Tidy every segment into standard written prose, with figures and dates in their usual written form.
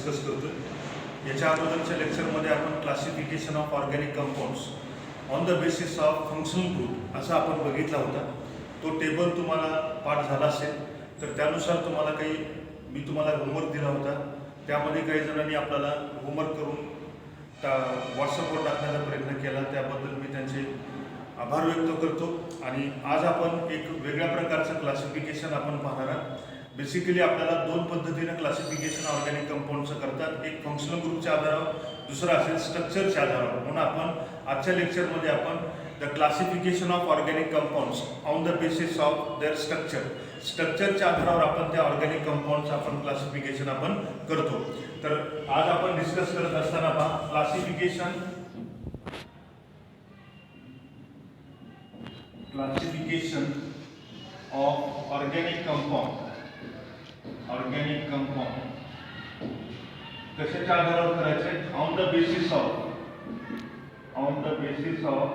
Discuss करतोय। याच्या अगोदरच्या लेक्चरमध्ये आपण classification of organic compounds on the basis of functional group असा आपण बघितला होता। तो टेबल तुम्हाला पाठ झाला असेल तर त्यानुसार तुम्हाला मी तुम्हाला होमवर्क दिला होता। त्यामध्ये काही जणांनी आपल्याला होमवर्क करून व्हॉट्सअपवर टाकण्याचा प्रयत्न केला, त्याबद्दल मी त्यांचे आभार व्यक्त करतो। आणि आज आपण एक वेगळ्या प्रकारचं क्लासिफिकेशन आपण पाहणार आहोत। बेसिकली आपल्याला दोन पद्धतीने क्लासिफिकेशन ऑर्गॅनिक कंपाऊंडचं करतात, एक फंक्शनल ग्रुपच्या आधारावर, दुसरा असेल स्ट्रक्चरच्या आधारावर। म्हणून आपण आजच्या लेक्चरमध्ये आपण the classification of organic compounds on the basis of their स्ट्रक्चरच्या आधारावर आपण त्या ऑर्गॅनिक कंपाऊंडचं आपण क्लासिफिकेशन आपण करतो। तर आज आपण डिस्कस करत असताना पहा क्लासिफिकेशन ऑफ ऑर्गॅनिक कंपाऊंड कशाच्या आधारावर करायचे? On the basis of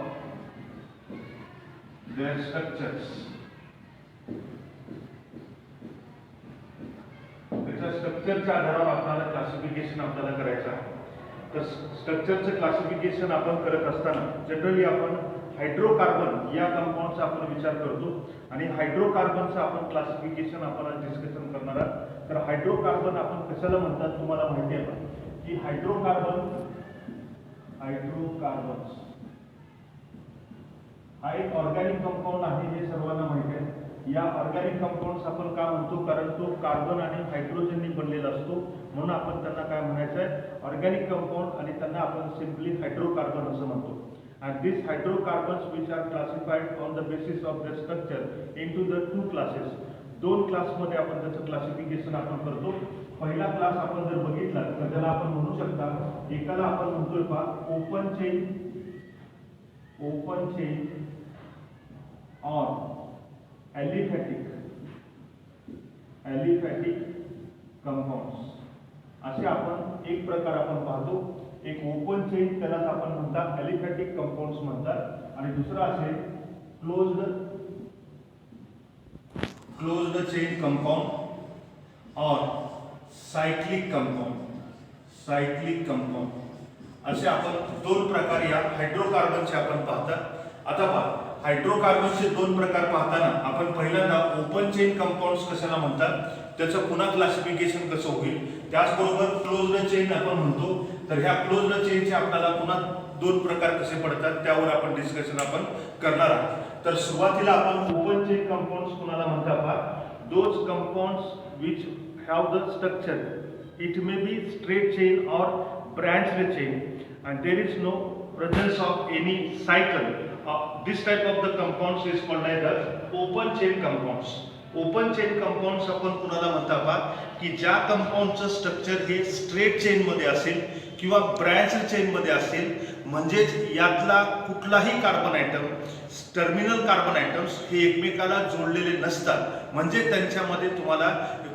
there structures. त्याच्या स्ट्रक्चरच्या आधारावर आपल्याला क्लासिफिकेशन आपल्याला करायचं आहे। तर स्ट्रक्चरचं क्लासिफिकेशन आपण करत असताना जनरली आपण हायड्रोकार्बन या कंपाऊंडचा आपण विचार करतो आणि हायड्रोकार्बनचं आपण क्लासिफिकेशन आपण डिस्कशन करणार आहोत। तर हायड्रोकार्बन आपण कशाला म्हणतात तुम्हाला माहिती आहे का की हायड्रोकार्बन हा एक ऑर्गॅनिक कंपाऊंड आहे, हे सर्वांना माहिती आहे। या ऑर्गॅनिक कंपाऊंड्स आपण का म्हणतो? कारण तो कार्बन आणि हायड्रोजनने बनलेला असतो, म्हणून आपण त्यांना काय म्हणायचं आहे? ऑर्गॅनिक कंपाऊंड, आणि त्यांना आपण सिंपली हायड्रोकार्बन असं म्हणतो। And these hydrocarbons which are classified on the basis of their structure into the two classes, दोन क्लासमध्ये आपण त्याचं क्लासिफिकेशन आपण करतो। पहिला क्लास आपण जर बघितला तर त्याला आपण म्हणू शकता, एकाला आपण म्हणतोय पहा ओपन चेन और एलिफॅटिक कंपाऊंड्स असे आपण एक प्रकार आपण पाहतो। एक ओपन चेन त्याला आपण म्हणतात एलिफॅटिक कंपाऊंड्स म्हणतात, आणि दुसरा असेल क्लोज्ड चेन कंपाऊंड और सायक्लिक कंपाऊंड असे आपण दोन प्रकार या हायड्रोकार्बनचे आपण पाहतात। आता पहा, हायड्रोकार्बनचे दोन प्रकार पाहताना आपण पहिल्यांदा ओपन चेन कंपाऊंड्स कशाला म्हणतात त्याचं पुन्हा क्लासिफिकेशन कसं होईल, त्याचबरोबर क्लोज्ड चेन आपण म्हणतो। तर ह्या क्लोज्ड चेनचे आपल्याला पुन्हा दोन प्रकार कसे पडतात त्यावर आपण डिस्कशन आपण करणार आहोत। तर सुरुवातीला आपण ओपन चेन कंपाऊंड्स कुणाला म्हणतात पहा, those compounds which have the structure it may be straight chain or branched chain and there is no presence of any cycle. This type of the compounds is called as open chain compounds. Open chain compounds आपण कुणाला म्हणता पहा की ज्या कंपाऊंडचं structure हे straight chain मध्ये असेल किंवा ब्रँच चेन मध्ये असेल, म्हणजेच यातला कुठलाही carbon item terminal carbon atoms हे एकमेकाला जोडलेले नसतात, म्हणजे त्यांच्यामध्ये तुम्हाला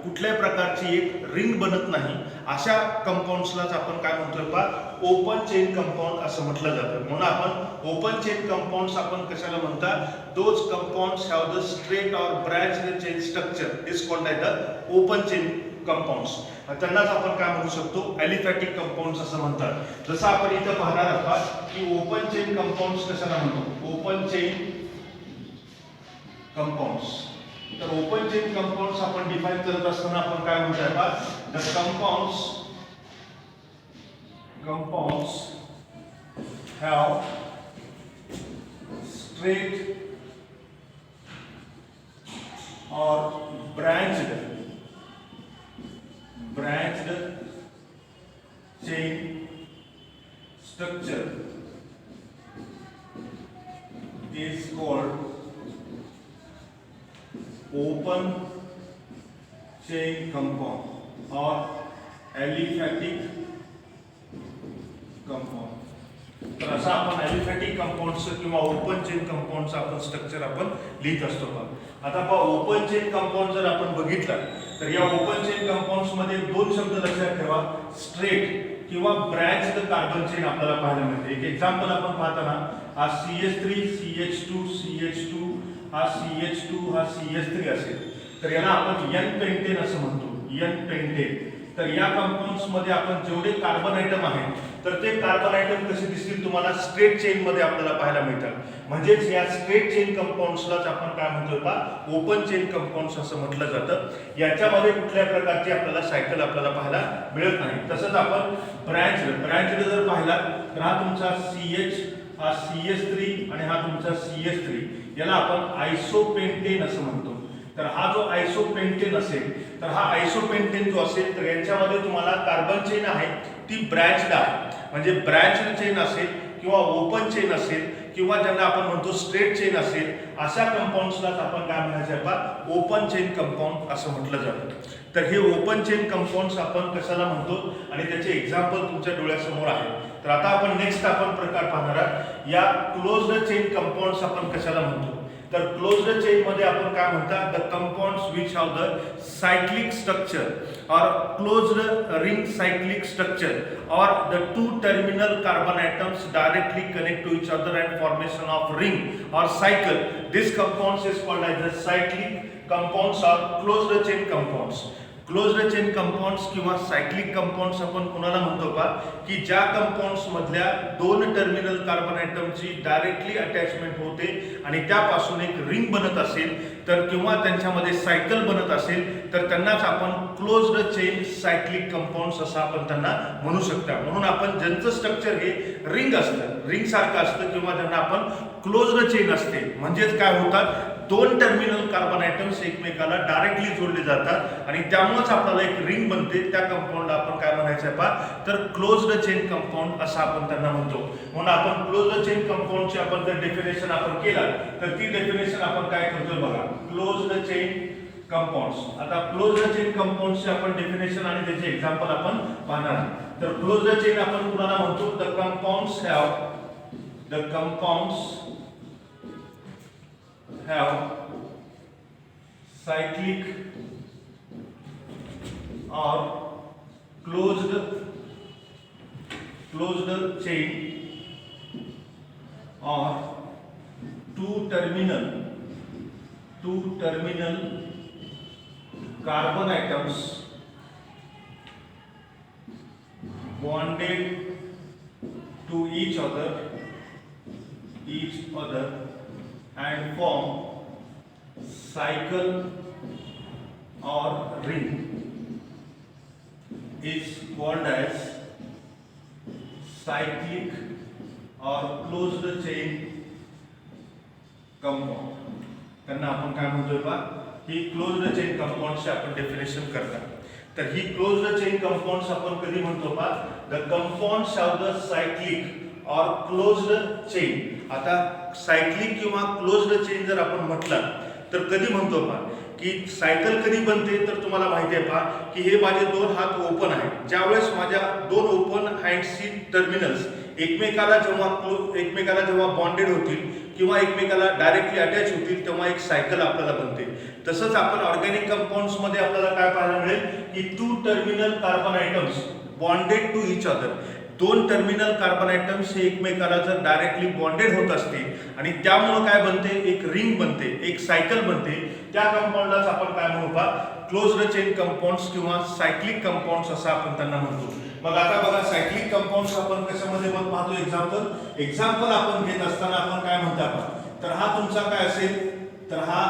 कुठल्याही प्रकारची एक रिंग बनत नाही। अशा कंपाऊंड्सलाच आपण काय म्हणतोय पहा, ओपन चेन कंपाऊंड असं म्हटलं जातं। म्हणून आपण ओपन चेन कंपाऊंड्स आपण कशाला म्हणतात, those compounds have the straight or branch chain structure is called as the open chain compounds. त्यांनाच आपण काय म्हणू शकतो, एलिफॅटिक कंपाऊंड्स असं म्हणतात। जसं आपण इथं पाहणार आहोत की ओपन चेन कंपाऊंड्स कशाला म्हणतो, ओपन चेन कंपाऊंड्स। तर ओपन चेन कंपाऊंड्स आपण डिफाइन करत असताना आपण काय म्हणतोय पहा, the compounds have straight or branched chain structure is called open chain compound or aliphatic compound. तर असं आपण एलिफॅटिक कंपाऊंड्स किंवा ओपन चेन कंपाऊंडचं आपण स्ट्रक्चर आपण लिहित असतो पहा। आता पहा, ओपन चेन कंपाऊंड जर आपण बघितला तर या ओपन चेन कंपाऊंड्स मध्ये दोन शब्द लक्षात ठेवा, स्ट्रेट किंवा ब्रँच्ड कार्बन चेन आपल्याला पाहायला मिळते। एक एक्झाम्पल आपण पाहताना हा CH3 CH2 हा CH2 हा CH3 असेल, तर याला आपण N पेंटेन असं म्हणतो, N पेंटेन। तर या कंपाऊंड्स मध्ये आपण जेवढे कार्बन आयटम आहेत तर ते कार्बन आयटम कसे दिसतील तुम्हाला स्ट्रेट चेन मध्ये आपल्याला पाहायला मिळतात. म्हणजेच या स्ट्रेट चेन कंपाऊंड्सलाच आपण काय म्हणतो का ओपन चेन कंपाऊंड्स असं म्हटलं जातं. याच्यामध्ये कुठल्या प्रकारची आपल्याला सायकल आपल्याला पाहायला मिळत नाही. तसंच आपण ब्रँच जर पाहिला तर हा तुमचा CH, हा CH3 आणि हा तुमचा CH3 याला आपण आयसोपेंटेन असं म्हणतो. तर हा जो आयसोपेंटेन असेल तर हा आयसोपेंटेन जो असेल तर यांच्यामध्ये तुम्हाला कार्बन चेन आहे ती ब्रँच्ड आहे. म्हणजे ब्रँच्ड चेन असेल किंवा ओपन चेन असेल किंवा ज्यांना आपण म्हणतो स्ट्रेट चेन असेल अशा कंपाऊंड्सलाच आपण काय म्हणायचं आहे ओपन चेन कंपाऊंड असं म्हटलं जातं. तर हे ओपन चेन कंपाऊंड्स आपण कशाला म्हणतो आणि त्याचे एक्झाम्पल तुमच्या डोळ्यासमोर आहे. तर आता आपण नेक्स्ट आपण प्रकार पाहणार आहोत या क्लोज्ड चेन कंपाऊंड्स आपण कशाला म्हणतो. तर क्लोज्ड चेन मध्ये आपण काय म्हणतात the compounds which have the cyclic structure और क्लोज्ड रिंग सायक्लिक स्ट्रक्चर और the two terminal carbon atoms directly connect to each other and formation of ring or cycle. This compounds is called as the cyclic compounds or closed chain compounds. Closed chain compounds किंवा cyclic compounds आपण कोणाला म्हणतो का की ज्या compounds मधल्या दोन terminal carbon आयटमची directly attachment होते आणि त्यापासून एक रिंग बनत असेल तर किंवा त्यांच्यामध्ये सायकल बनत असेल तर त्यांनाच आपण क्लोज्ड चेन सायक्लिक कंपाऊंड्स असं आपण त्यांना म्हणू शकता. म्हणून आपण ज्यांचं स्ट्रक्चर हे रिंग असतं, रिंग सारखं असतं किंवा ज्यांना आपण क्लोज्ड चेन असते म्हणजेच काय होतात दोन टर्मिनल कार्बन आयटम्स एकमेकाला डायरेक्टली जोडले जातात आणि त्यामुळेच आपल्याला एक रिंग बनते. त्या कंपाऊंडला आपण काय म्हणायचं आहे तर क्लोज्ड चेन कंपाऊंड असं आपण त्यांना म्हणतो. म्हणून आपण क्लोज्ड चेन कंपाऊंडची आपण जर डेफिनेशन आपण केला तर ती डेफिनेशन आपण काय करतो बघा क्लोज्ड चेन कंपाऊंड्स. आता क्लोज्ड चेन कंपाऊंड्सचे आपण डेफिनेशन आणि त्याचे एक्झाम्पल आपण पाहणार आहोत. तर क्लोज्ड चेन आपण कुणाला म्हणतो the compounds have cyclic or closed chain or two terminal carbon atoms bonded to each other and form cycle or ring is called as cyclic or closed chain compound. त्यांना आपण काय म्हणतोय बा ही closed chain कंपाऊंडची आपण definition करतात. तर ही closed chain compounds आपण कधी म्हणतो बा the compounds of the cyclic और क्लोज्ड चेन. आता सायक्लिक किंवा क्लोज्ड चेन जर आपण म्हटलं तर कधी म्हणतो पहा की सायकल कधी बनते तर तुम्हाला माहिती आहे पहा की हे माझे दोन हात ओपन आहेत. ज्यावेळेस माझ्या दोन ओपन हँड्सची टर्मिनल्स एकमेकाला जेव्हा बॉन्डेड होतील किंवा एकमेकाला डायरेक्टली अटॅच होतील तेव्हा एक सायकल आपल्याला बनते. तसंच आपण ऑर्गॅनिक कंपाऊंड्स मध्ये आपल्याला काय पाहायला मिळेल की two terminal carbon atoms bonded to each other. दोन टर्मिनल कार्बन आयटम्स हे एकमेकाला जर डायरेक्टली बॉन्डेड होत असतील आणि त्यामुळे काय बनते एक रिंग बनते, एक सायकल बनते. त्या कंपाऊंडलाच आपण काय म्हणू पहा क्लोज्ड चेन कंपाऊंड्स किंवा सायक्लिक कंपाऊंड्स असं आपण त्यांना म्हणतो. मग आता बघा सायक्लिक कंपाऊंड्स आपण कशामध्ये पाहतो एक्झाम्पल आपण घेत असताना आपण काय म्हणतो तर हा तुमचा काय असेल तर हा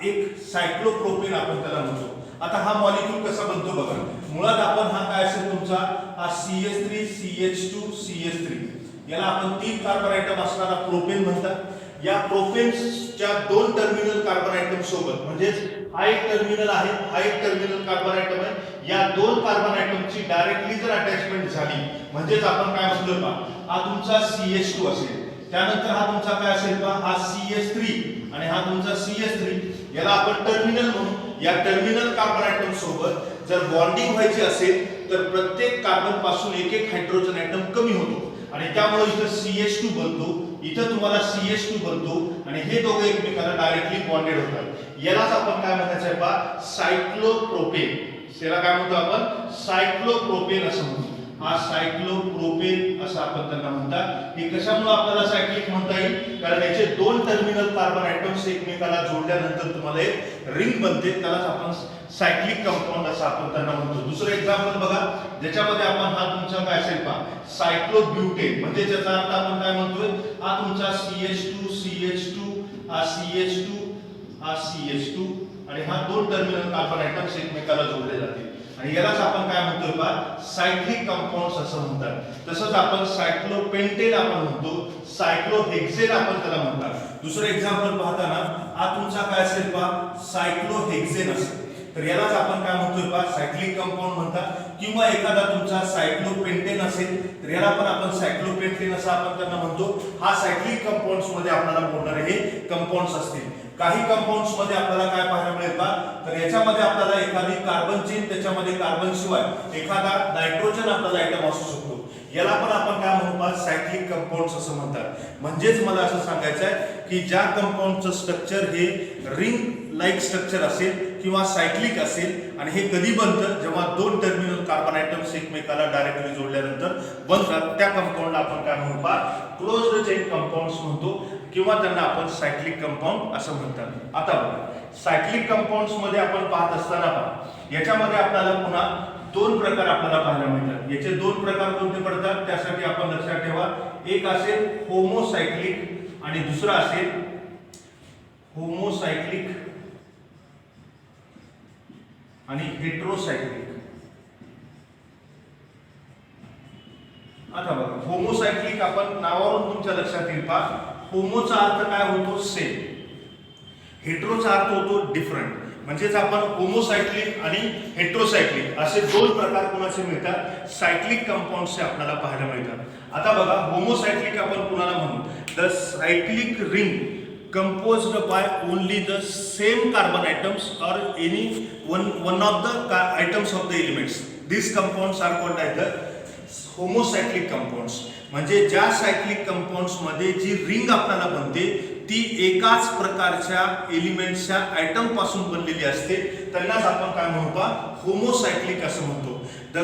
एक सायक्लोप्रोपेन आपण त्याला म्हणतो. आता हा मॉलिक्यूल कसा बनतो बघा मुळात आपण हा काय असेल तुमचा हा CH3 CH2 CH3 याला आपण तीन कार्बन आयटम असणारा प्रोपेन म्हणतात. या प्रोपेनच्या दोन टर्मिनल कार्बन आयटम सोबत म्हणजे हा एक टर्मिनल आहे, हा एक टर्मिनल कार्बन आयटम आहे. या दोन कार्बन आयटमची डायरेक्टली जर अटॅचमेंट झाली म्हणजेच आपण काय म्हणतो पहा हा तुमचा CH2 असेल. त्यानंतर हा तुमचा काय असेल पहा हा CH3 आणि हा तुमचा CH3 याला आपण टर्मिनल म्हणू. या टर्मिनल कार्बन आयटम सोबत जर बॉन्डिंग व्हायची असेल तर प्रत्येक कार्बन पासून एक एक हायड्रोजन आयटम कमी होतो आणि त्यामुळे इथं CH2 बनतो, इथं तुम्हाला CH2 बनतो आणि हे दोघे एकमेकांना डायरेक्टली बॉन्डेड होतात. यालाच आपण काय म्हणायचं आहे सायक्लोप्रोपेन. याला काय म्हणतो आपण सायक्लोप्रोपेन असं म्हणतो. हा सायक्लोप्रोपेन असं आपण त्यांना म्हणतात. हे कशामुळे आपल्याला सायक्लिक म्हणता येईल, कारण याचे दोन टर्मिनल कार्बन ॲटम्स एकमेकाला जोडल्यानंतर तुम्हाला एक रिंग बनते, त्यालाच आपण सायक्लिक कंपाऊंड असं आपण त्यांना म्हणतो. दुसरं एक्झाम्पल बघा, ज्याच्यामध्ये आपण हा तुमचा काय असेल पहा, सायक्लोब्युटेन, म्हणजे त्याचा अर्थ आपण काय म्हणतोय, हा तुमचा CH2 CH2 हा CH2 हा CH2 आणि हा दोन टर्मिनल कार्बन ॲटम्स एकमेकाला जोडले जातील आणि यालाच आपण काय म्हणतोय पहा, सायक्लिक कंपाऊंड्स असं म्हणतात. तसंच आपण सायक्लोपेंटेन आपण म्हणतो, सायक्लोहेक्सेन आपण त्याला म्हणतात. दुसरं एक्झाम्पल पाहताना हा तुमचा काय असेल पहा, सायक्लोहेक्सेन असेल, तर यालाच आपण काय म्हणतोय पहा, सायक्लिक कंपाऊंड म्हणतात. किंवा एखादा तुमचा सायक्लोपेंटेन असेल तर याला पण आपण सायक्लोपेंटेन असं आपण त्यांना म्हणतो. हा सायक्लिक कंपाऊंड्स मध्ये आपल्याला मोडणारे हे कंपाऊंड्स असतील. काही कंपाऊंड्स मध्ये आपल्याला काय पाहायला मिळेल का, तर याच्यामध्ये आपल्याला एखादी कार्बन चेन, त्याच्यामध्ये कार्बन शिवाय एखादा नायट्रोजन आपल्याला आयटम असू शकतो, याला पण आपण काय म्हणतो, सायक्लिक कंपाऊंड्स असं म्हणतात. म्हणजेच मला असं सांगायचं आहे की ज्या कंपाऊंडचं स्ट्रक्चर हे रिंग लाईक स्ट्रक्चर असेल किंवा सायक्लिक असेल आणि हे कधी बनतं, जेव्हा दोन टर्मिनल कार्बन ॲटम्स एकमेकाला डायरेक्टली जोडल्यानंतर बनतात, त्या कंपाऊंडला आपण काय म्हणतो, क्लोज्ड चेन कंपाऊंड्स म्हणतो किंवा त्यांना आपण सायक्लिक कंपाऊंड असं म्हणतात. आता बघा, सायक्लिक कंपाऊंड्स मध्ये आपण पाहत असताना पहा, याच्यामध्ये आपल्याला पुन्हा दोन प्रकार आपल्याला पाहायला मिळतात. याचे दोन प्रकार कोणते पडतात, त्यासाठी आपण लक्षात ठेवा, एक असेल होमोसायक्लिक आणि दुसरा असेल होमोसायक्लिक आणि हेटेरोसायक्लिक. आता बघा, होमोसायक्लिक आपण नावावरून तुमच्या लक्षात येईल पहा, होमोचा अर्थ काय होतो, सेम, हेटेरोचा अर्थ होतो डिफरंट. म्हणजेच आपण होमोसायक्लिक आणि हेटेरोसायक्लिक असे दोन प्रकार कोणाचे मिळतात, सायक्लिक कंपाऊंड्सचे आपल्याला पाहायला मिळतात. आता बघा, होमोसायक्लिक आपण कुणाला म्हणू, the cyclic ring composed by only the same carbon atoms or any one of the items of the elements. These compounds are called as the homocyclic compounds. म्हणजे ज्या सायक्लिक कंपाऊंड्स मध्ये जी रिंग आपल्याला बनते ती एकाच प्रकारच्या एलिमेंट्सच्या आयटम पासून बनलेली असते, त्यांनाच आपण काय म्हणतो, होमोसायक्लिक असं म्हणतो. The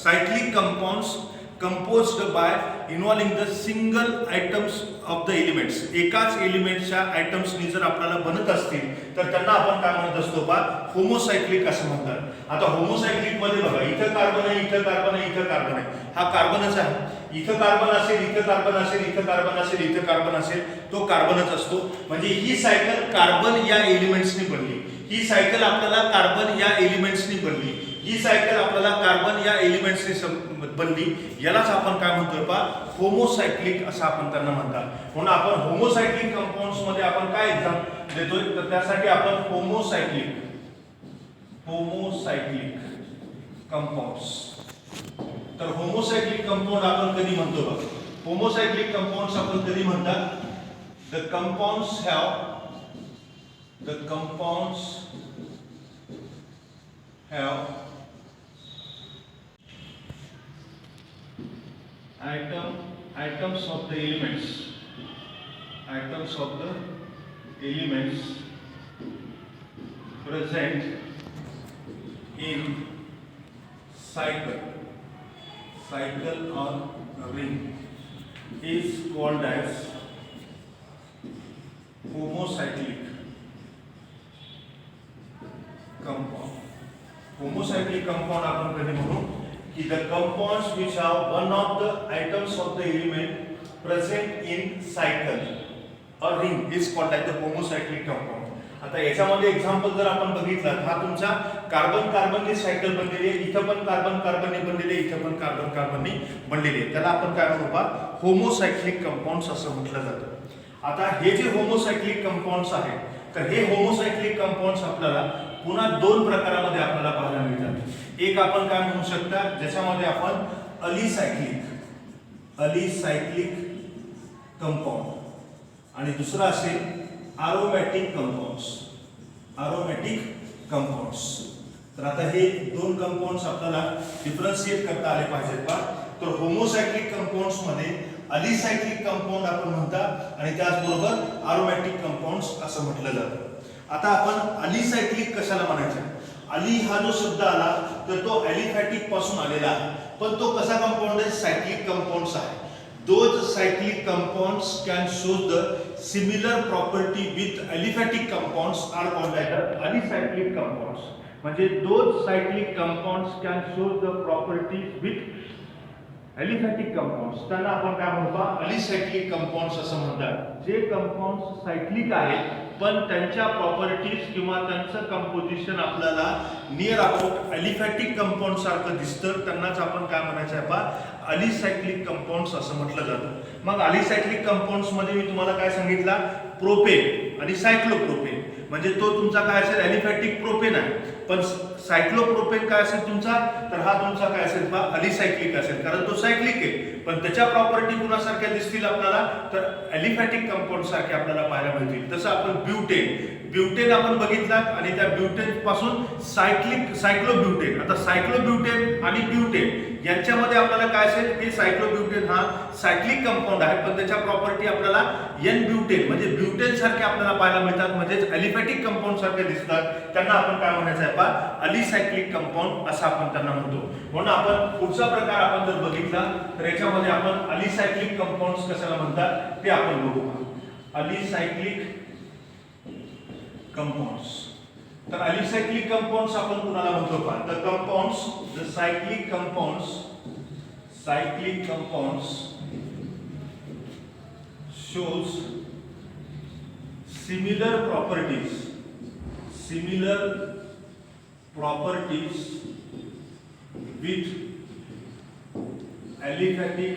cyclic compounds composed by involving the single items of the elements. एकाच एलिमेंटच्या आयटम्सनी जर आपल्याला बनत असतील तर त्यांना आपण काय म्हणत असतो बा, होमोसायक्लिक असं म्हणतात. आता होमोसायक्लिक मध्ये बघा, इथं कार्बन आहे, इथं कार्बन आहे, इथं कार्बन आहे, हा कार्बनच आहे. इथं कार्बन असेल, इथं कार्बन असेल, इथं कार्बन असेल, इथं कार्बन असेल, तो कार्बनच असतो. म्हणजे ही सायकल कार्बन या एलिमेंट्सनी बनली, ही सायकल आपल्याला कार्बन या एलिमेंट्सनी बनली, ही सायकल आपल्याला कार्बन या एलिमेंट्सनी बनली. यालाच आपण काय म्हणतोय पा, होमोसायक्लिक असं आपण त्यांना म्हणतात. म्हणून आपण होमोसायक्लिक कंपाऊंड्स मध्ये आपण काय एक्झाम देतोय, तर त्यासाठी आपण होमोसायक्लिक कंपाऊंड्स. तर होमोसायक्लिक कंपाऊंड आपण कधी म्हणतो बघ, होमोसायक्लिक कंपाऊंड्स आपण कधी म्हणतात, the compounds have atoms of the elements present in cycle or ring is called as homocyclic compound. Homocyclic compound आपण कधी म्हणू की the compounds which have one of the items of the element present in cycle or ring is called as the homocyclic compound. आता याच्यामध्ये example जर आपण बघितलं, हा तुमचा कार्बन कार्बननी सायकल बनलेली आहे, इथं पण कार्बन कार्बननी बनलेली आहे, इथं पण कार्बन कार्बननी बनलेली आहे, त्याला आपण काय म्हणू बा, होमोसायक्लिक कंपाऊंड्स असं म्हटलं जातं. आता हे जे होमोसायक्लिक कंपाऊंड्स आहेत, तर हे होमोसायक्लिक कंपाऊंड्स आपल्याला पुन्हा दोन प्रकारामध्ये आपल्याला पाहायला मिळतात. एक आपण काय म्हणू शकता, ज्याच्यामध्ये आपण अलिसायक्लिक कंपाऊंड आणि दुसरा असेल अरोमॅटिक कंपाऊंड्स. तर आता हे दोन कंपाऊंड्स आपल्याला डिफरन्शिएट करता आले पाहिजेत का. तर होमोसायक्लिक कंपाऊंड्स मध्ये अलिसायक्लिक कंपाऊंड आपण म्हणतात आणि त्याचबरोबर अरोमॅटिक कंपाऊंड्स असं म्हटलं जातं. आता आपण अलिसायक्लिक कशाला म्हणायचं, अली हा जो शब्द आला तर तो ॲलिफॅटिक पासून आलेला आहे. पण तो कसा कंपाऊंड आहे, सायक्लिक कंपाऊंड्स आहे. Those cyclic compounds can show the similar property with aliphatic compounds are called as alicyclic compounds. म्हणजे those cyclic compounds can show the properties with aliphatic compounds. त्यांना आपण काय म्हणतो, alicyclic compounds असं म्हणतात. जे कंपाऊंड्स सायक्लिक आहेत पण त्यांच्या प्रॉपर्टीज किंवा त्यांचं कंपोजिशन आपल्याला नियर अबाउट अलिफॅटिक कंपाऊंड सारखं दिसतं, त्यांनाच आपण काय म्हणायचं आहे पहा, अलिसायक्लिक कंपाऊंड्स असं म्हटलं जातं. मग अलिसायक्लिक कंपाऊंड्स मध्ये मी तुम्हाला काय सांगितलं, प्रोपेन आणि सायक्लोप्रोपेन. म्हणजे तो तुमचा काय असेल, अलिफॅटिक प्रोपेन आहे. पण सायक्लोप्रोपेन काय असेल तुमचा, तर हा तुमचा काय असेल पहा, अलिसायक्लिक असेल, कारण तो सायक्लिक आहे. पण त्याच्या प्रॉपर्टी कुणासारख्या दिसतील आपल्याला, तर अलिफॅटिक कंपाऊंड सारखे आपल्याला पाहायला मिळतील. तसं आपण ब्युटेन आपण बघितला आणि त्या ब्युटेन पासून सायक्लोब्युटेन. आता सायक्लोब्युटेन आणि ब्युटेन यांच्यामध्ये आपल्याला काय असेल, हे सायक्लोब्युटेन हा सायक्लिक कंपाऊंड आहे, पण त्याच्या प्रॉपर्टी आपल्याला एन ब्युटेन म्हणजे ब्युटेन सारखे आपल्याला पाहायला मिळतात, म्हणजेच अलिफॅटिक कंपाऊंड सारखे दिसतात. त्यांना आपण काय म्हणायचं आहे पहा, अलिसायक्लिक कंपाऊंड असं आपण त्यांना म्हणतो. म्हणून आपण पुढचा प्रकार आपण जर बघितला तर याच्यामध्ये आपण अलिसायक्लिक कंपाऊंड्स कशाला म्हणतात ते आपण बघू. अलिसायक्लिक कंपाऊंड्स. तर अलिसायक्लिक कंपाऊंड्स आपण कुणाला म्हणतो पहा, the compounds, the cyclic compounds shows similar properties with aliphatic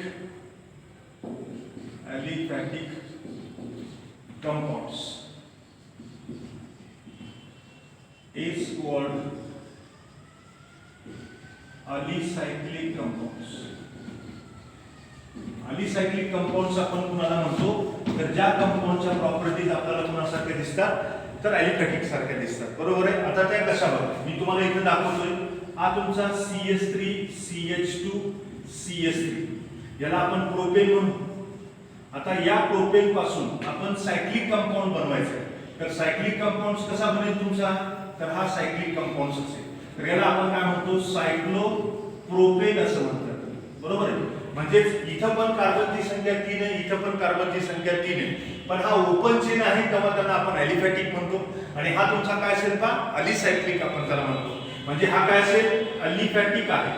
compounds is called alicyclic compounds. Alicyclic compounds आपण कुणाला म्हणतो, तर ज्या कंपाऊंडच्या प्रॉपर्टीज आपल्याला कुणासारख्या दिसतात, तर अलिफॅटिक सारख्या दिसतात. बरोबर आहे. आता त्या कशा बघा, मी तुम्हाला इथे दाखवतोय. हा तुमचा CH3 CH2 CH3 याला आपण प्रोपेन म्हणू. आता या प्रोपेन पासून आपण सायक्लिक कंपाऊंड बनवायचं. तर सायक्लिक कंपाऊंड कसा बनेल तुमचा, तर हा सायक्लिक कंपाऊंड असेल. तर याला आपण काय म्हणतो, सायक्लोप्रोपेन असं म्हणतात. बरोबर आहे. म्हणजेच इथं पण कार्बनची संख्या 3 आहे, इथं पण कार्बनची संख्या 3 आहे, पण हा ओपन चेन आहे तेव्हा त्यांना आपण अलिफॅटिक म्हणतो. आणि हा तुमचा काय असेल पहा, अलिसायक्लिक आपण त्याला म्हणतो. म्हणजे हा काय असेल, अलिफॅटिक आहे.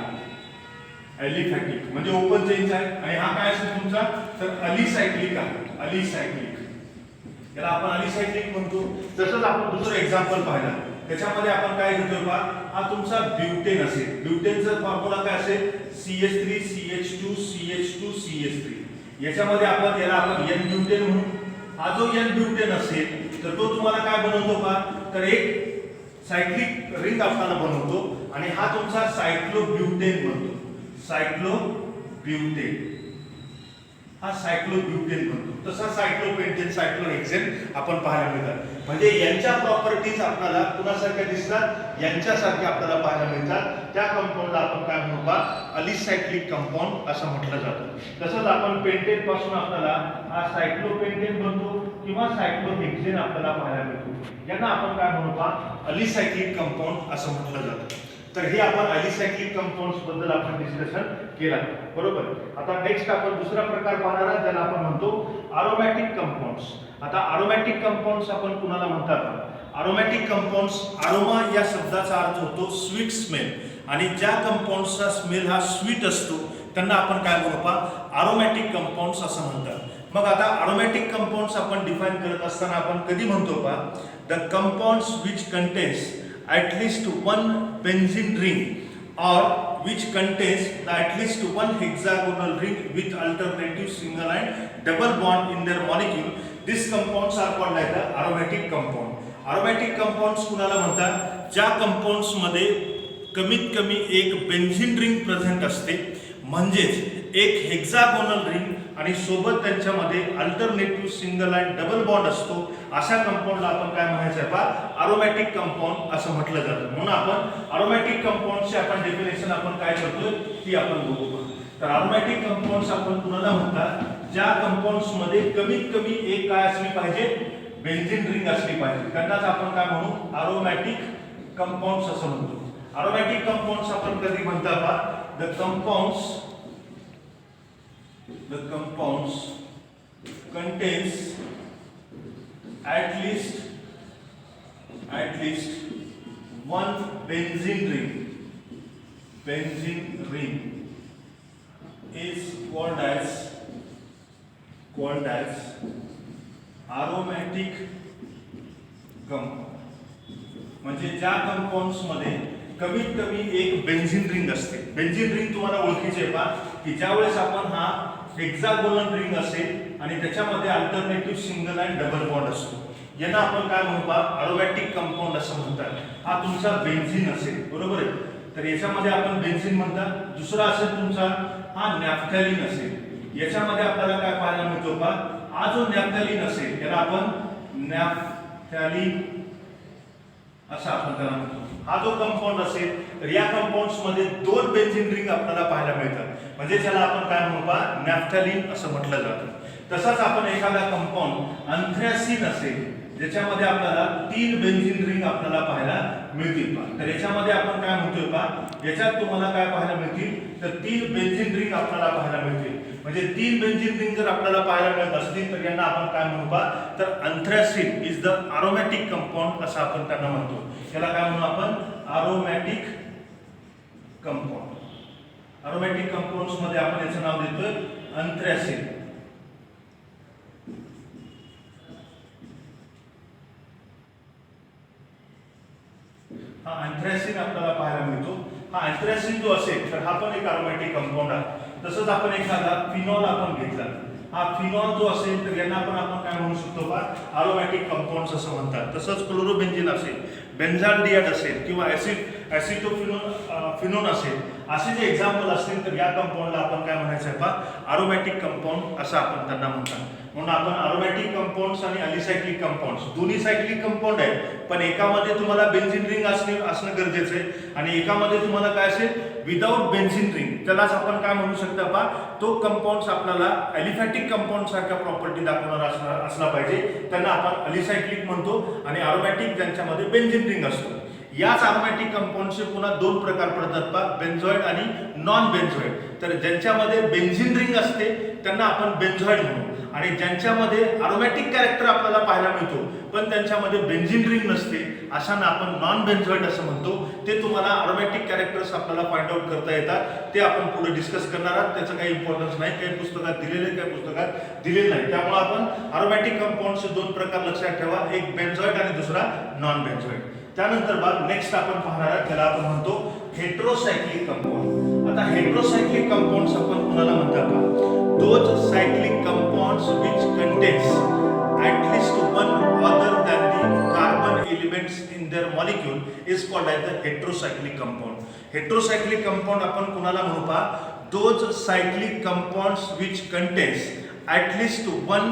अलिफॅटिक म्हणजे ओपन चेनचा आहे. आणि हा काय असेल तुमचा, तर अलिसायक्लिक आहे. अलिसायक्लिक याला आपण अलिसायक्लिक म्हणतो. तसंच आपण दुसरं एक्झाम्पल पाहिलं, त्याच्यामध्ये आपण काय घेतोय पहा, हा तुमचा ब्युटेन असेल. ब्युटेनचा फॉर्म्युला काय असेल, CH3 CH2 CH2 CH3. याच्यामध्ये आपण याला आपण एन ब्युटेन म्हणू. हा जो एन ब्युटेन असेल तर तो तुम्हाला काय बनवतो पहा, तर एक सायक्लिक रिंग आपल्याला बनवतो. आणि हा तुमचा सायक्लोब्युटेन बनतो. सायक्लोब्युटेन हा सायक्लोब्युटेन बनतो. तसा सायक्लोपेंटेन सायक्लोहेक्सेन आपण पाहायला मिळतात. म्हणजे यांच्या प्रॉपर्टीज आपल्याला कुणासारख्या दिसतात, यांच्यासारख्या आपल्याला पाहायला मिळतात. त्या कंपाऊंडला आपण काय म्हणू पहा, अलिसायक्लिक कंपाऊंड असं म्हटलं जातं. तसंच आपण पेंटेन पासून आपल्याला हा सायक्लोपेंटेन बनतो किंवा सायक्लोहेक्सेन आपल्याला पाहायला मिळतो. यांना आपण काय म्हणू पहा, अलिसायक्लिक कंपाऊंड असं म्हटलं जातं. तर हे आपण अलिसायक्लिक कंपाऊंड्स बद्दल आपण डिस्कशन केला. बरोबर. आता नेक्स्ट आपण दुसरा प्रकार पाहणार आहोत, ज्याला आपण म्हणतो अरोमॅटिक कंपाऊंड्स. आता अरोमॅटिक कंपाऊंड्स आपण कुणाला म्हणतात, अरोमॅटिक कंपाऊंड्स, अरोमा या शब्दाचा अर्थ होतो स्वीट स्मेल. आणि ज्या कंपाऊंड्सचा स्मेल हा स्वीट असतो त्यांना आपण काय म्हणू पहा, अरोमॅटिक कंपाऊंड्स असं म्हणतात. मग आता अरोमॅटिक कंपाऊंड्स आपण डिफाइन करत असताना आपण कधी म्हणतो पहा, the compounds which contains at least one benzene ring or which contains at least one hexagonal ring with alternative single and double bond in their molecule. These compounds are called like the aromatic compound. Aromatic compounds कुणाला म्हणतात, ज्या compounds मध्ये कमीत कमी एक benzene ring present असते, म्हणजेच एक हेक्सागोनल रिंग आणि सोबत त्यांच्यामध्ये alternative single and double bond असतो. अशा कंपाऊंडला आपण काय म्हणायचं आहे पहा, अरोमॅटिक कंपाऊंड असं म्हटलं जातं. म्हणून आपण अरोमॅटिक कंपाऊंडची आपण डेफिनेशन आपण काय करतोय ती आपण बघू. तर अरोमॅटिक कंपाऊंड्स आपण कुणाला म्हणतात, ज्या कंपाऊंड्स मध्ये कमीत कमी एक काय असली पाहिजे, बेन्झीन रिंग असली पाहिजे. त्यांनाच आपण काय म्हणू, अरोमॅटिक कंपाऊंड्स असं म्हणतो. अरोमॅटिक कंपाऊंड्स आपण कधी म्हणता पहा, the compounds contains at least one benzene ring is called as aromatic compound. म्हणजे ज्या कंपाऊंड्स मध्ये कमीत कमी एक बेन्झीन रिंग असते. बेन्झीन रिंग तुम्हाला ओळखीचे आहे पहा की ज्यावेळेस आपण हा हेक्सागोनल रिंग असेल आणि त्याच्यामध्ये alternative single and double bond असतो, यांना आपण काय म्हणू पहा अरोमॅटिक कंपाऊंड असं म्हणतात. हा तुमचा बेन्झीन असेल, बरोबर आहे, तर याच्यामध्ये आपण बेन्झीन म्हणतात. दुसरा असेल तुमचा हा नॅफ्थॅलिन असेल, याच्यामध्ये आपल्याला काय पाहायला मिळतो पहा, हा जो नॅफ्थॅलिन असेल याला आपण नॅफ्थॅलिन असा आपण त्याला म्हणतो. हा जो कंपाऊंड असेल तर या कंपाऊंड्स मध्ये दोन बेन्झीन रिंग आपल्याला पाहायला मिळतात, म्हणजे ज्याला आपण काय म्हणू पहा नॅफ्थॅलिन असं म्हटलं जातं. तसाच आपण एखादा कंपाऊंड अँथ्रॅसिन असेल ज्याच्यामध्ये आपल्याला तीन बेन्झीन रिंग आपल्याला पाहायला मिळतील पहा, तर याच्यामध्ये आपण काय म्हणतोय पहा, याच्यात तुम्हाला काय पाहायला मिळतील तर तीन बेन्झीन रिंग आपल्याला पाहायला मिळतील. म्हणजे तीन बेन्झीन रिंग जर आपल्याला पाहायला मिळत असतील तर यांना आपण काय म्हणू पहा तर अँथ्रॅसिन इज द अरोमॅटिक कंपाऊंड असं आपण त्यांना म्हणतो. याला काय म्हणू आपण अरोमॅटिक कंपाऊंड. अरोमॅटिक कंपाऊंड्स मध्ये आपण याचं नाव देतोय अँथ्रॅसिन. हा अँथ्रॅसिन आपल्याला पाहायला मिळतो. हा अँथ्रॅसिन जो असेल तर हा पण एक अरोमॅटिक कंपाऊंड आहे. तसंच आपण एखादा फिनॉल आपण घेतला, हा फिनॉल जो असेल तर यांना आपण काय म्हणू शकतो पहा अरोमॅटिक कंपाऊंड्स असं म्हणतात. तसंच क्लोरोबेन्झीन असेल, बेन्झाल्डिहाइड असेल किंवा ॲसिटोफिनोन असेल, असे जे एक्झाम्पल असतील तर या कंपाऊंडला आपण काय म्हणायचं आहे पहा अरोमॅटिक कंपाऊंड असं आपण त्यांना म्हणतात. म्हणून आपण अरोमॅटिक कंपाऊंड्स आणि अलिसायक्लिक कंपाऊंड्स दोन्ही सायक्लिक कंपाऊंड आहेत, पण एकामध्ये तुम्हाला बेन्झीन रिंग असणं गरजेचं आहे आणि एकामध्ये तुम्हाला काय असेल विदाउट बेन्झीन रिंग, त्यालाच आपण काय म्हणू शकता पहा तो कंपाऊंड्स आपल्याला ॲलिफॅटिक कंपाऊंड सारख्या प्रॉपर्टी दाखवणारा असला पाहिजे, त्यांना आपण अलिसायक्लिक म्हणतो. आणि अरोमॅटिक ज्यांच्यामध्ये बेन्झीन रिंग असतो. याच अरोमॅटिक कंपाऊंडचे पुन्हा दोन प्रकार पडतात पहा, बेन्झॉइड आणि नॉन बेन्झॉइड. तर ज्यांच्यामध्ये बेन्झीन रिंग असते त्यांना आपण बेन्झॉइड म्हणू, आणि ज्यांच्यामध्ये अरोमॅटिक कॅरेक्टर आपल्याला पाहायला मिळतो पण त्यांच्यामध्ये बेन्झीन रिंग नसते अशांना आपण नॉन बेन्झॉइड असं म्हणतो. ते तुम्हाला अरोमॅटिक कॅरेक्टर्स आपल्याला फाइंड आउट करता येतात, ते आपण पुढे डिस्कस करणार आहोत. त्याचं काही इम्पॉर्टन्स नाही, काही पुस्तकात दिलेले काही पुस्तकात दिलेले नाही. त्यामुळे आपण अरोमॅटिक कंपाऊंडचे दोन प्रकार लक्षात ठेवा, एक बेन्झॉइड आणि दुसरा नॉन बेन्झॉइड. त्यानंतर नेक्स्ट आपण पाहणार आहोत त्याला आपण म्हणतो हेटेरोसायक्लिक कंपाऊंड. आता हेटेरोसायक्लिक कंपाऊंड्स आपण कुणाला म्हणतात पहा, those cyclic compounds which contains at least one other than the carbon elements in their molecule is called as the heterocyclic compound. Heterocyclic compound आपण कुणाला म्हणू पहा, those cyclic compounds which contains at least one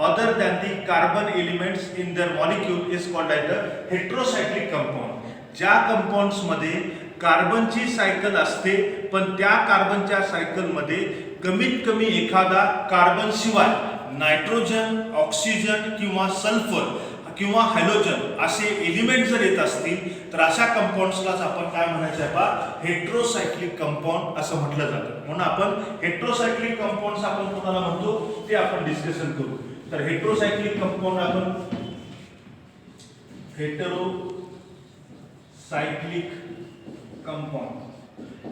other than the carbon elements in their molecule is called as the heterocyclic compound. ज्या compounds मध्ये कार्बनची cycle असते पण त्या कार्बनच्या cycle मध्ये कमीत कमी एखादा कार्बन शिवाय नायट्रोजन, ऑक्सिजन किंवा सल्फर किंवा हायड्रोजन असे एलिमेंट जर येत असतील तर अशा कंपाऊंड्सलाच आपण काय म्हणायचं आहे पहा हेटेरोसायक्लिक कंपाऊंड असं म्हटलं जातं. म्हणून आपण हेटेरोसायक्लिक कंपाऊंड्स आपण कोणाला म्हणतो ते आपण डिस्कशन करू. तर हेटेरोसायक्लिक कंपाऊंड आपण हेटेरोसायक्लिक कंपाऊंड,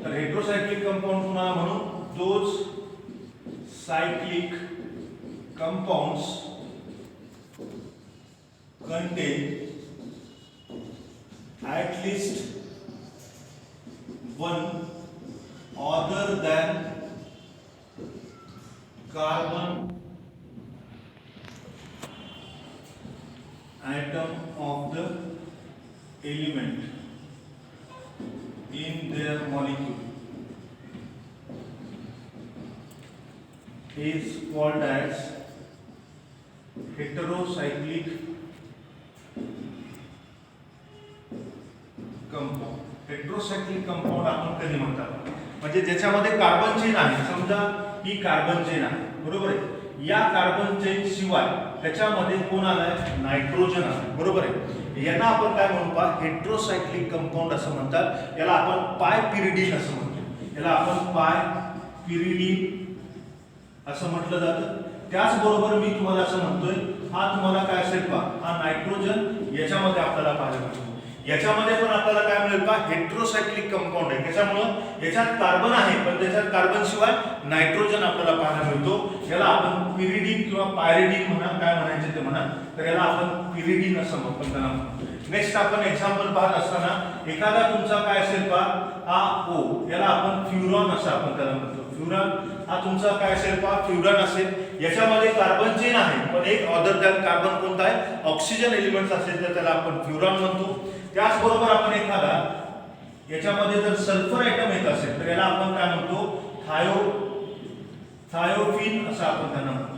तर हेटेरोसायक्लिक कंपाऊंड कुणाला म्हणू, those cyclic compounds contain at least one other than carbon atom of the element in their molecule is called as heterocyclic compound. Heterocyclic compound आपण कधी म्हणतात म्हणजे ज्याच्यामध्ये कार्बन चेन आहे, समजा ही कार्बन चेन आहे, बरोबर आहे, या कार्बन चेन शिवाय त्याच्यामध्ये कोण आलाय नायट्रोजन आहे, बरोबर आहे, यांना आपण काय म्हणू पहा हेटेरोसायक्लिक कंपाऊंड असं म्हणतात. याला आपण पायपिरिडीन असं म्हणतो. याला आपण पाय पिरिडीन असं म्हटलं जातं. त्याचबरोबर मी तुम्हाला असं म्हणतोय, हा तुम्हाला काय असेल पहा, हा नायट्रोजन याच्यामध्ये आपल्याला पाहायला मिळतो. याच्यामध्ये पण आपल्याला काय मिळेल पहा, हेटेरोसायक्लिक कंपाऊंड आहे. त्याच्यामुळं याच्यात कार्बन आहे पण त्याच्यात कार्बन शिवाय नायट्रोजन आपल्याला पाहायला मिळतो. याला आपण पिरिडीन किंवा पायरिडीन म्हणा, काय म्हणायचे ते म्हणा, तर याला आपण पिरिडीन असं आपण त्याला म्हणतो. नेक्स्ट आपण एक्झाम्पल पाहत असताना एखादा तुमचा काय असेल पहा, हा ओ, याला आपण फ्युरॉन असं आपण त्याला म्हणतो. फ्युरॉन हा तुमचा काय असेल पहा, फ्युरॉन असेल. याच्यामध्ये कार्बन चेन आहे पण एक अदर दॅन कार्बन कोणता आहे, ऑक्सिजन एलिमेंट असेल तर त्याला आपण फ्युरॉन म्हणतो. त्याचबरोबर आपण एखादा याच्यामध्ये जर सल्फर आयटम येत असेल तर याला आपण काय म्हणतो, थायोफिन असं आपण त्यांना म्हणतो.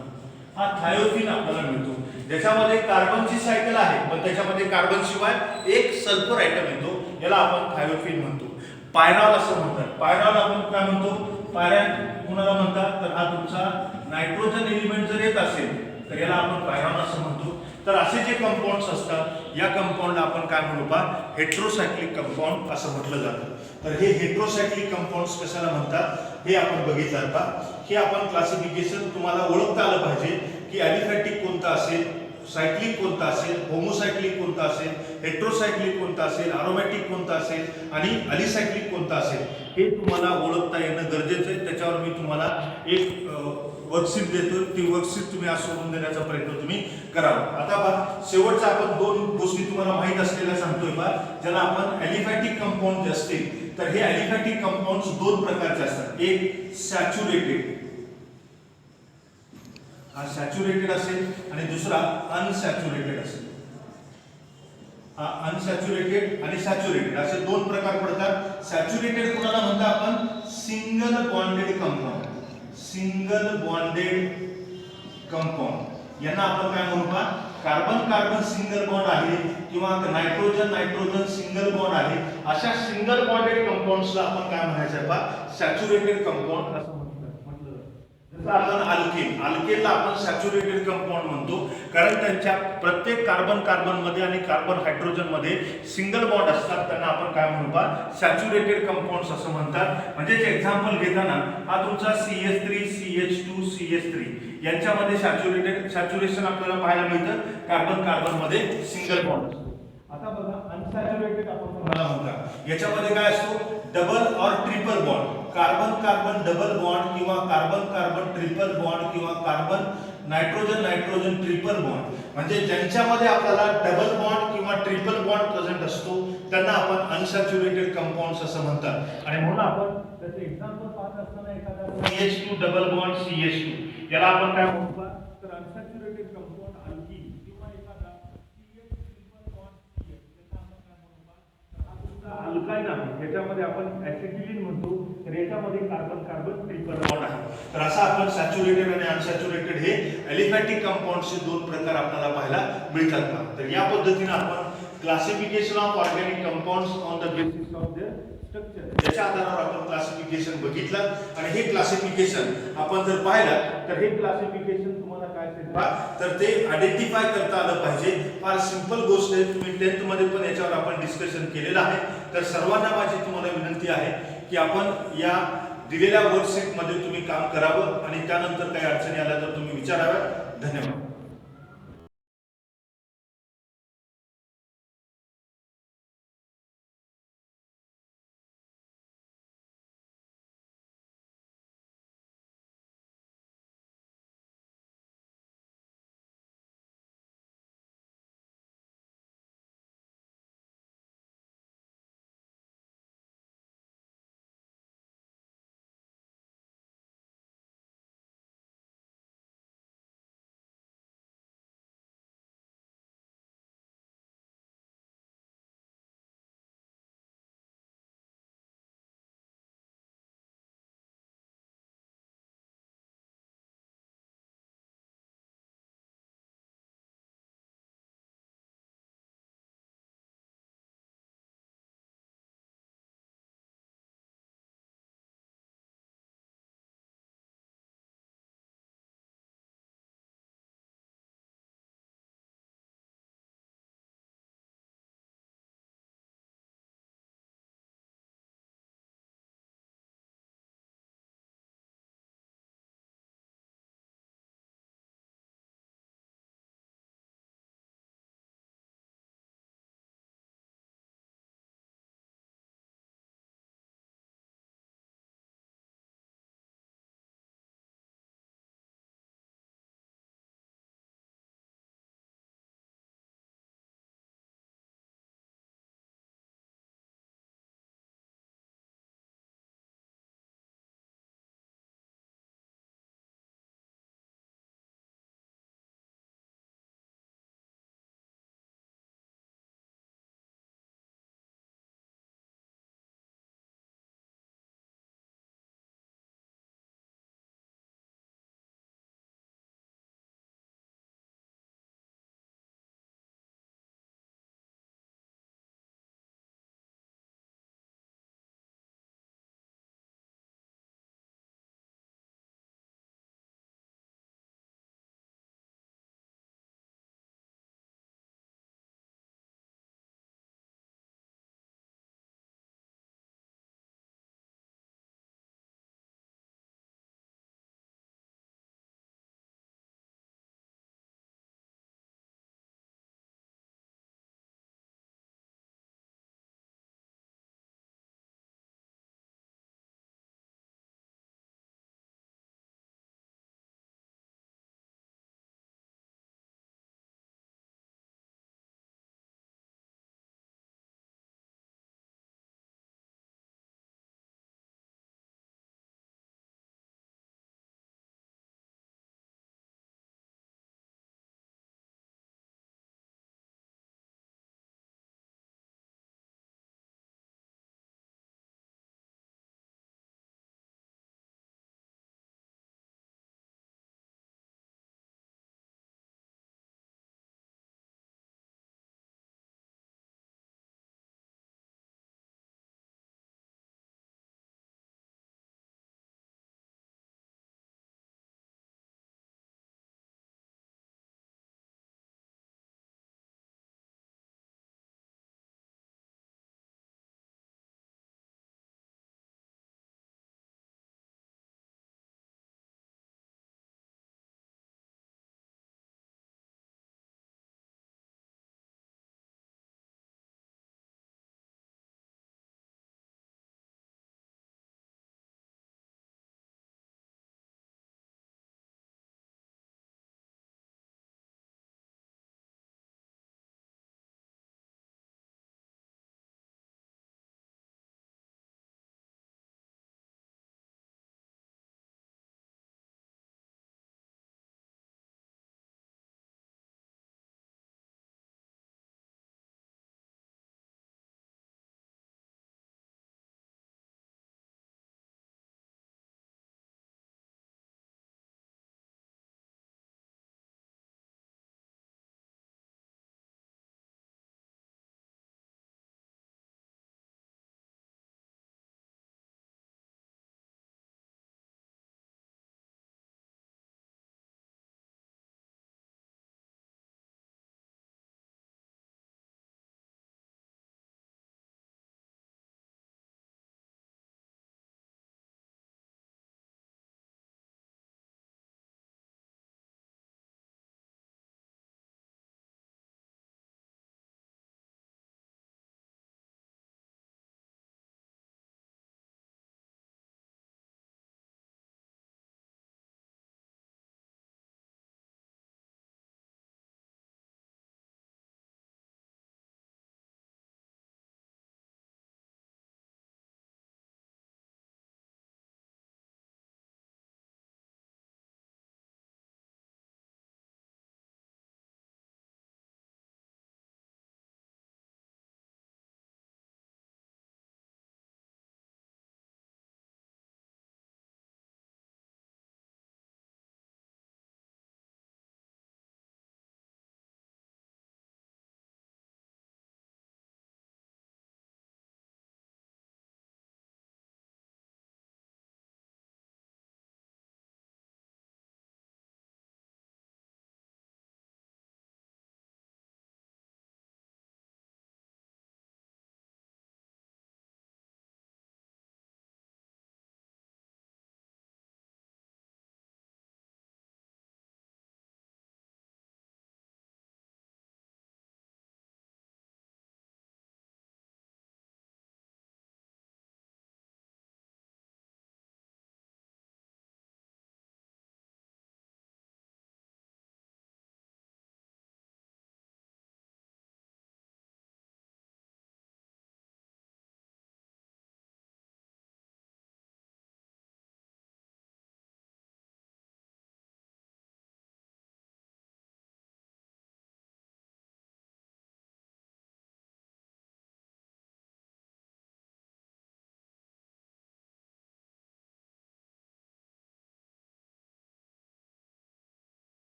हा थायोफिन आपल्याला मिळतो. ज्याच्यामध्ये कार्बनची सायकल आहे पण त्याच्यामध्ये कार्बन शिवाय एक सल्फर आयटम येतो, याला आपण थायोफिन म्हणतो. पायरॉल असं म्हणतात. पायरॉल आपण काय म्हणतो, पायरॅन कुणाला म्हणतात, तर हा तुमचा नायट्रोजन एलिमेंट जर येत असेल तर याला आपण पायरॉन असं म्हणतो. तर असे जे कंपाऊंड्स असतात या कंपाऊंडला आपण काय म्हणू पहा, हेटेरोसायक्लिक कंपाऊंड असं म्हटलं जातं. तर हे हेटेरोसायक्लिक कंपाऊंड्स कशाला म्हणतात हे आपण बघितलं पहा. हे आपण क्लासिफिकेशन तुम्हाला ओळखता आलं पाहिजे की ॲलिफॅटिक कोणता असेल, सायक्लिक कोणता असेल, होमोसायक्लिक कोणता असेल, हेटेरोसायक्लिक कोणता असेल, अरोमॅटिक कोणता असेल आणि अलिसायक्लिक कोणता असेल, हे तुम्हाला ओळखता येणं गरजेचं आहे. त्याच्यावर मी तुम्हाला एक वर्कशीट देतो. ती वर्कशीट तुम्ही आज सोडून देण्याचा प्रयत्न तुम्ही करावा. आता पहा, शेवटचा आपण दोन गोष्टी तुम्हाला माहीत असलेल्या सांगतोय पहा, ज्याला आपण ॲलिफॅटिक कंपाऊंड जे असतील तर हे ॲलिफॅटिक कंपाऊंड्स दोन प्रकारचे असतात. एक सॅच्युरेटेड, हा सॅच्युरेटेड असेल आणि दुसरा अनसॅच्युरेटेड असेल. हा अनसॅच्युरेटेड आणि सॅच्युरेटेड असे दोन प्रकार पडतात. सॅच्युरेटेड कोणाला म्हणतात आपण, single bonded compound. Single bonded compound यांना आपण काय म्हणू पहा, कार्बन कार्बन सिंगल बॉन्ड आहे किंवा नायट्रोजन नायट्रोजन सिंगल बॉन्ड आहे, अशा सिंगल बॉन्डेड कंपाऊंड्सला आपण काय म्हणायचं पहा, सॅच्युरेटेड कंपाऊंड असं म्हटलं. जसं आपण अल्केन, अल्केनला आपण सॅच्युरेटेड कंपाऊंड म्हणतो कारण त्यांच्या प्रत्येक कार्बन कार्बन मध्ये आणि कार्बन हायड्रोजन मध्ये सिंगल बॉन्ड असतात. त्यांना आपण काय म्हणू पहा, सॅच्युरेटेड कंपाऊंड्स असं म्हणतात. म्हणजे एक्झाम्पल घेताना हा तुमचा CH3 CH2 CH3 यांच्यामध्ये सॅच्युरेशन आपल्याला पाहायला मिळतं, कार्बन कार्बन मध्ये सिंगल बॉन्ड असतो. आता बघा अनसॅच्युरेटेड आपण कोणाला म्हणतात, याच्यामध्ये काय असतो, डबल और triple bond, carbon carbon double bond किंवा कार्बन कार्बन ट्रिपल बॉन्ड किंवा carbon nitrogen nitrogen triple bond, म्हणजे ज्यांच्यामध्ये आपल्याला डबल बॉन्ड किंवा ट्रिपल बॉन्ड प्रेझेंट असतो त्यांना आपण अनसॅच्युरेटेड कंपाऊंड्स असं म्हणतात. आणि म्हणून आपण त्याचे एक्झाम्पल पाहत असताना एखादा CH2 डबल बॉन्ड CH2 याला आपण काय म्हणतो, तर अनसॅच्युरेटेड कंपाऊंड अल्कीन किंवा एखादा CH ट्रिपल बॉन्ड CH याला आपण काय म्हणतो, हा तुमचा अल्काइन आहे, याच्यामध्ये आपण ऍसिटिलीन म्हणतो, तर याच्यामध्ये कार्बन कार्बन ट्रिपल बॉन्ड आहे. तर असं आपण सॅच्युरेटेड आणि अनसॅच्युरेटेड हे ॲलिफॅटिक कंपाऊंड्सचे दोन प्रकार आपल्याला पाहायला मिळतात का. तर या पद्धतीने आपण classification of organic compounds on the basis of there structure याच्या आधारावर आपण क्लासिफिकेशन बघितलं. आणि हे क्लासिफिकेशन आपण जर पाहिलं तर हे क्लासिफिकेशन तुम्हाला काय असेल तर ते आयडेंटिफाय करता आलं पाहिजे. फार सिंपल गोष्ट आहे, तुम्ही 10th मध्ये पण याच्यावर आपण डिस्कशन केलेलं आहे. तर सर्वांना माझी तुम्हाला विनंती आहे की आपण या दिलेल्या वर्कशीट मध्ये तुम्ही काम करावं आणि त्यानंतर काही अडचणी आल्या तर तुम्ही विचाराव्या. धन्यवाद.